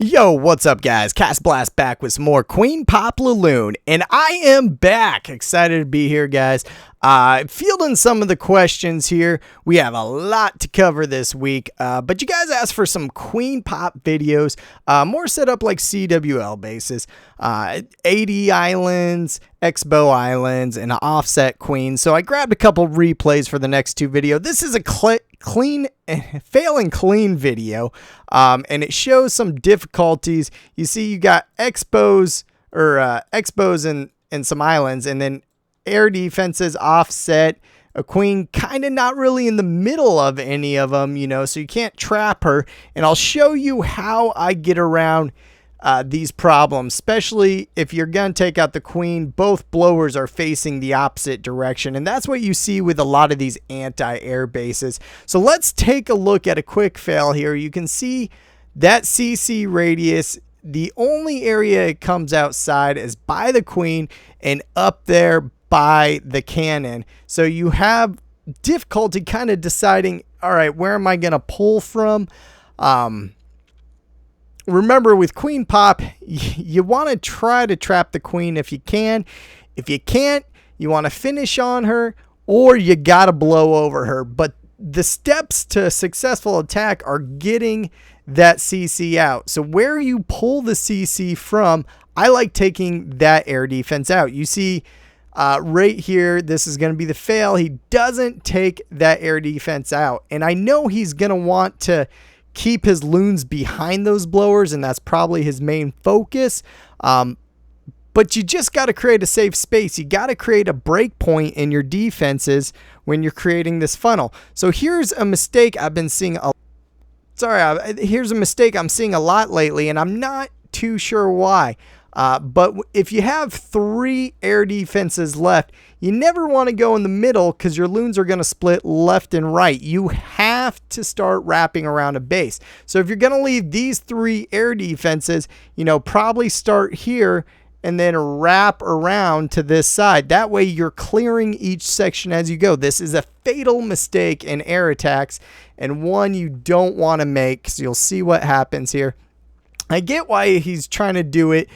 Yo, what's up guys? CastnBlast back with some more Queen Pop LaLoon, and I am back. Excited to be here, guys. Fielding some of the questions here. We have a lot to cover this week, but you guys asked for some Queen Pop videos, more set up like CWL bases, 80 islands, Expo islands, and offset queens. So I grabbed a couple replays for the next two videos. This is a clean fail and clean video, and it shows some difficulties. You see you got expos and some islands, and then air defenses, offset, a queen kind of not really in the middle of any of them, you know, so you can't trap her. And I'll show you how I get around these problems, especially if you're going to take out the queen. Both blowers are facing the opposite direction, and that's what you see with a lot of these anti-air bases. So let's take a look at a quick fail here. You can see that CC radius, the only area it comes outside is by the queen and up there by the cannon. So you have difficulty kind of deciding, all right, where am I going to pull from? Remember, with Queen Pop, you want to try to trap the queen if you can. If you can't, you want to finish on her, or you got to blow over her. But the steps to a successful attack are getting that CC out. So where you pull the CC from, I like taking that air defense out. You see right here, this is going to be the fail. He doesn't take that air defense out. And I know he's going to want to keep his loons behind those blowers, and that's probably his main focus. But you just got to create a safe space. You got to create a break point in your defenses when you're creating this funnel. So here's a mistake I've been seeing here's a mistake I'm seeing a lot lately, and I'm not too sure why. But if you have 3 air defenses left, you never want to go in the middle because your loons are going to split left and right. You have to start wrapping around a base. So if you're going to leave these 3 air defenses, you know, probably start here and then wrap around to this side. That way you're clearing each section as you go. This is a fatal mistake in air attacks, and one you don't want to make, because you'll see what happens here. I get why he's trying to do it.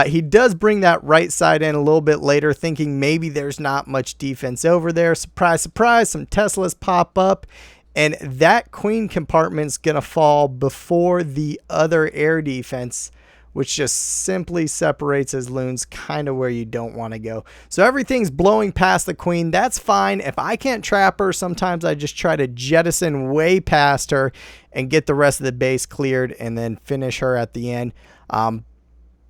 He does bring that right side in a little bit later, thinking maybe there's not much defense over there. Surprise, surprise, some Teslas pop up, and that queen compartment's going to fall before the other air defense, which just simply separates his loons kind of where you don't want to go. So everything's blowing past the queen. That's fine. If I can't trap her, sometimes I just try to jettison way past her and get the rest of the base cleared and then finish her at the end.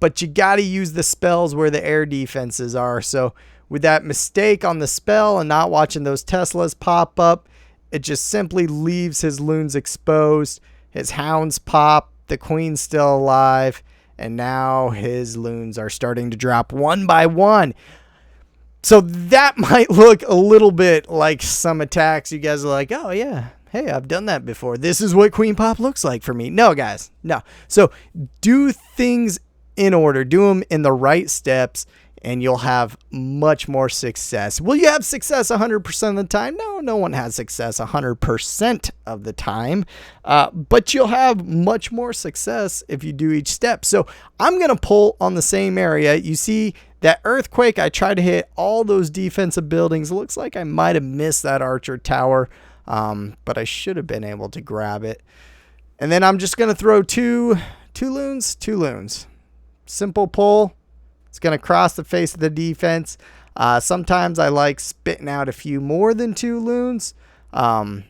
But you got to use the spells where the air defenses are. So with that mistake on the spell and not watching those Teslas pop up, it just simply leaves his loons exposed. His hounds pop, the queen's still alive, and now his loons are starting to drop one by one. So that might look a little bit like some attacks. You guys are like, oh yeah, hey, I've done that before. This is what Queen Pop looks like for me. No, guys, no. So do things in order, do them in the right steps, and you'll have much more success. Will you have success 100% of the time? No, no one has success 100% of the time, but you'll have much more success if you do each step. So I'm going to pull on the same area. You see that earthquake, I tried to hit all those defensive buildings. It looks like I might have missed that archer tower, but I should have been able to grab it. And then I'm just going to throw two loons. Simple pull. It's going to cross the face of the defense. Sometimes I like spitting out a few more than 2 loons. And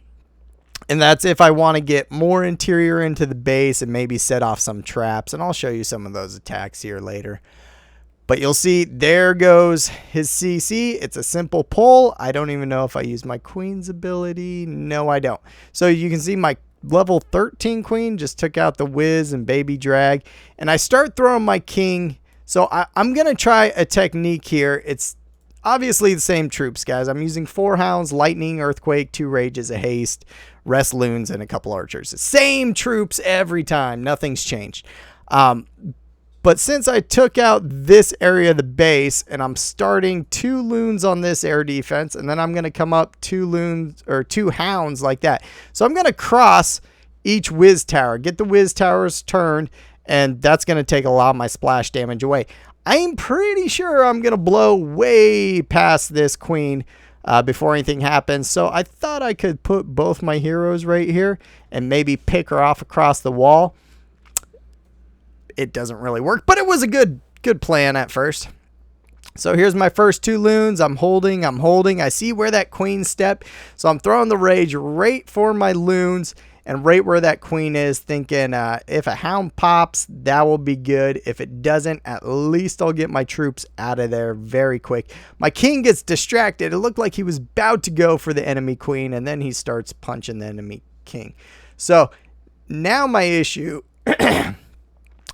that's if I want to get more interior into the base and maybe set off some traps. And I'll show you some of those attacks here later. But you'll see there goes his CC. It's a simple pull. I don't even know if I use my queen's ability. No, I don't. So you can see my level 13 queen just took out the whiz and baby drag, and I start throwing my king. So I'm gonna try a technique here. It's obviously the same troops, guys. I'm using 4 hounds, lightning, earthquake, 2 rages, a haste, rest loons, and a couple archers. Same troops every time. Nothing's changed. But since I took out this area of the base, and I'm starting 2 loons on this air defense, and then I'm going to come up 2 loons or 2 hounds like that. So I'm going to cross each whiz tower, get the whiz towers turned, and that's going to take a lot of my splash damage away. I'm pretty sure I'm going to blow way past this queen before anything happens. So I thought I could put both my heroes right here and maybe pick her off across the wall. It doesn't really work, but it was a good plan at first. So here's my first 2 loons. I'm holding. I see where that queen stepped, so I'm throwing the rage right for my loons and right where that queen is, thinking if a hound pops, that will be good. If it doesn't, at least I'll get my troops out of there very quick. My king gets distracted. It looked like he was about to go for the enemy queen, and then he starts punching the enemy king. So now my issue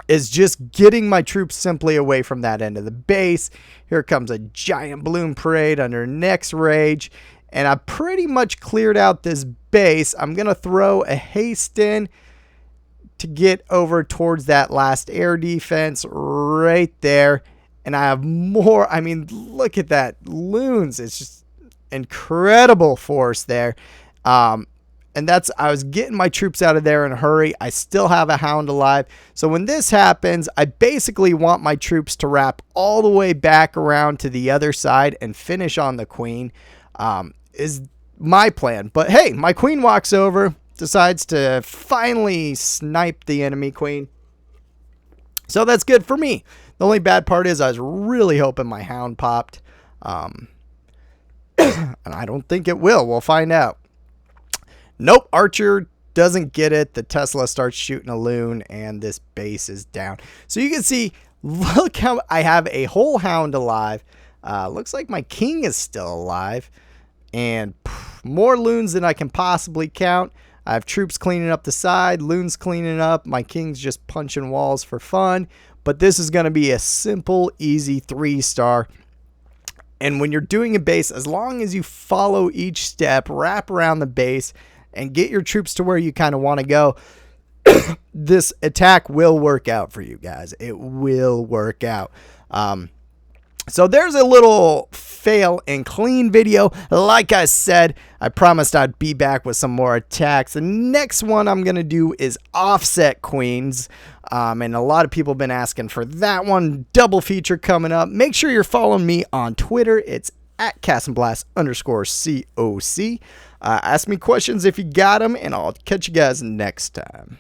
is just getting my troops simply away from that end of the base. Here comes a giant balloon parade under next rage, and I pretty much cleared out this base. I'm going to throw a haste in to get over towards that last air defense right there. And I have more. I mean, look at that. Loons. It's just incredible force there. And I was getting my troops out of there in a hurry. I still have a hound alive. So when this happens, I basically want my troops to wrap all the way back around to the other side and finish on the queen, is my plan. But hey, my queen walks over, decides to finally snipe the enemy queen. So that's good for me. The only bad part is I was really hoping my hound popped. And I don't think it will. We'll find out. Nope, Archer doesn't get it. The Tesla starts shooting a loon, and this base is down. So you can see, look how I have a whole hound alive. Looks like my king is still alive. And more loons than I can possibly count. I have troops cleaning up the side, loons cleaning up. My king's just punching walls for fun. But this is going to be a simple, easy 3-star. And when you're doing a base, as long as you follow each step, wrap around the base, and get your troops to where you kind of want to go, this attack will work out for you guys. It will work out. So there's a little fail and clean video. Like I said, I promised I'd be back with some more attacks. The next one I'm going to do is offset queens. And a lot of people have been asking for that one. Double feature coming up. Make sure you're following me on Twitter. It's at CastnBlastCOC. Ask me questions if you got them, and I'll catch you guys next time.